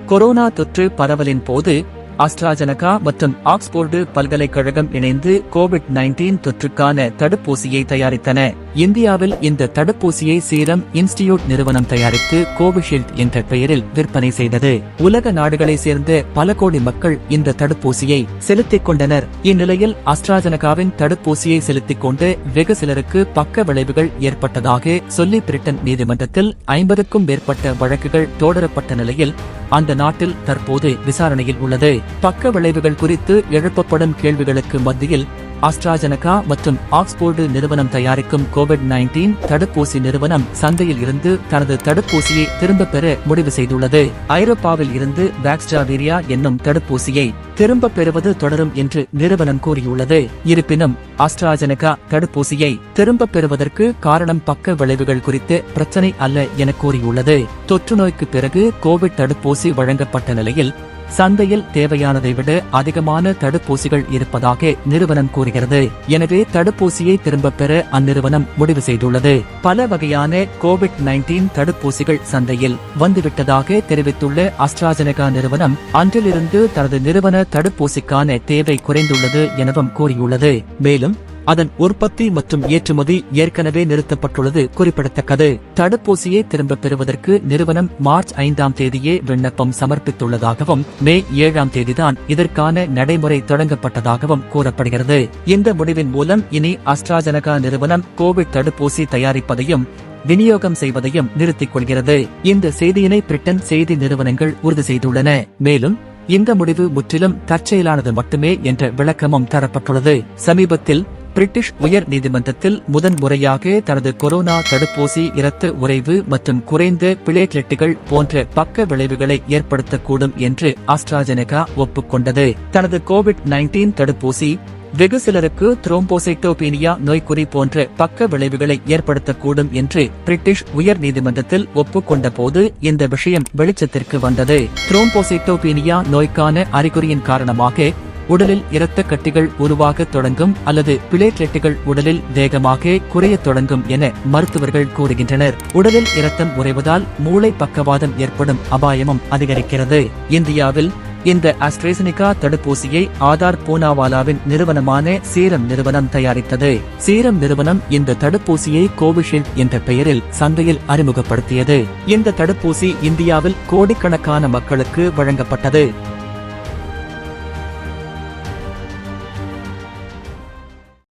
Corona தொற்று பரவலின் போது அஸ்ட்ராஜெனகா மற்றும் ஆக்ஸ்போர்டு பல்கலைக்கழகம் இணைந்து கோவிட்-19 தொற்றுக்கான தடுப்பூசியை தயாரித்தன. இந்தியாவில் இந்த தடுப்பூசியை சீரம் இன்ஸ்டிடியூட் நிறுவனம் தயாரித்து கோவிஷீல்டு என்ற பெயரில் விற்பனை செய்தது. உலக நாடுகளைச் சேர்ந்த பல கோடி மக்கள் இந்த தடுப்பூசியை செலுத்திக் கொண்டனர். இந்நிலையில் அஸ்ட்ராஜெனகாவின் தடுப்பூசியை செலுத்திக் கொண்டு வெகு சிலருக்கு பக்க விளைவுகள் ஏற்பட்டதாக சொல்லி பிரிட்டன் நீதிமன்றத்தில் 50க்கும் மேற்பட்ட வழக்குகள் தொடரப்பட்ட நிலையில் அந்த நாட்டில் தற்போது விசாரணையில் உள்ளது. பக்க விளைவுகள் குறித்து எழுப்பப்படும் கேள்விகளுக்கு மத்தியில் அஸ்ட்ராஜெனகா மற்றும் ஆக்ஸ்போர்டு நிறுவனம் தயாரிக்கும் கோவிட்-19 தடுப்பூசி நிறுவனம் சந்தையில் இருந்து தனது தடுப்பூசியை திரும்பப் பெற முடிவு செய்துள்ளது. ஐரோப்பாவில் இருந்து வேக்ஸ்ஜாவிரியா என்னும் தடுப்பூசியை திரும்பப் பெறுவது தொடரும் என்று நிறுவனம் கூறியுள்ளது. இருப்பினும் அஸ்ட்ராஜெனகா தடுப்பூசியை திரும்பப் பெறுவதற்கு காரணம் பக்க விளைவுகள் குறித்து பிரச்சனை அல்ல என கூறியுள்ளது. தொற்று நோய்க்கு பிறகு கோவிட் தடுப்பூசி வழங்கப்பட்ட நிலையில் சந்தையில் தேவையானதை விட அதிகமான தடுப்பூசிகள் இருப்பதாக நிறுவனம் கூறுகிறது. எனவே தடுப்பூசியை திரும்பப் பெற அந்நிறுவனம் முடிவு செய்துள்ளது. பல வகையான கோவிட்-19 தடுப்பூசிகள் சந்தையில் வந்துவிட்டதாக தெரிவித்துள்ள அஸ்ட்ராஜெனகா நிறுவனம் அன்றிலிருந்து தனது நிறுவன தடுப்பூசிக்கான தேவை குறைந்துள்ளது எனவும் கூறியுள்ளது. மேலும் அதன் உற்பத்தி மற்றும் ஏற்றுமதி ஏற்கனவே நிறுத்தப்பட்டுள்ளது குறிப்பிடத்தக்கது. தடுப்பூசியை திரும்பப் பெறுவதற்கு நிறுவனம் மார்ச் 5ஆம் தேதியே விண்ணப்பம் சமர்ப்பித்துள்ளதாகவும் மே 7ஆம் தேதிதான் இதற்கான நடைமுறை தொடங்கப்பட்டதாகவும் கூறப்படுகிறது. இந்த முடிவின் மூலம் இனி அஸ்ட்ராஜெனகா நிறுவனம் கோவிட் தடுப்பூசி தயாரிப்பதையும் விநியோகம் செய்வதையும் நிறுத்திக் கொள்கிறது. இந்த செய்தியினை பிரிட்டன் செய்தி நிறுவனங்கள் உறுதி செய்துள்ளன. மேலும் இந்த முடிவு முற்றிலும் தற்செயலானது மட்டுமே என்ற விளக்கமும் தரப்பட்டுள்ளது. சமீபத்தில் பிரிட்டிஷ் உயர் நீதிமன்றத்தில் முதன்முறையாக தனது கொரோனா தடுப்பூசி இரத்த உறைவு மற்றும் குறைந்த பிளேட்லெட்டுகள் போன்ற பக்க விளைவுகளை ஏற்படுத்தக்கூடும் என்று அஸ்ட்ராஜெனகா ஒப்புக்கொண்டது. தனது கோவிட்-19 தடுப்பூசி வெகு சிலருக்கு த்ரோம்போசைட்டோபீனியா நோய்க்குறி போன்ற பக்க விளைவுகளை ஏற்படுத்தக்கூடும் என்று பிரிட்டிஷ் உயர் நீதிமன்றத்தில் ஒப்புக்கொண்ட போது இந்த விஷயம் வெளிச்சத்திற்கு வந்தது. த்ரோம்போசைட்டோபீனியா நோய்க்கான அறிகுறியின் காரணமாக உடலில் இரத்த கட்டிகள் உருவாகத் தொடங்கும் அல்லது பிளேட்லெட்டுகள் உடலில் வேகமாக குறையத் தொடங்கும் என மருத்துவர்கள் கூறுகின்றனர். உடலில் இரத்தம் உறைவதால் மூளை பக்கவாதம் ஏற்படும் அபாயமும் அதிகரிக்கிறது. இந்தியாவில் இந்த அஸ்ட்ராஜெனகா தடுப்பூசியை ஆதார் பூனாவாலாவின் நிறுவனமான சீரம் நிறுவனம் தயாரித்தது. சீரம் நிறுவனம் இந்த தடுப்பூசியை கோவிஷீல்டு என்ற பெயரில் சந்தையில் அறிமுகப்படுத்தியது. இந்த தடுப்பூசி இந்தியாவில் கோடிக்கணக்கான மக்களுக்கு வழங்கப்பட்டது.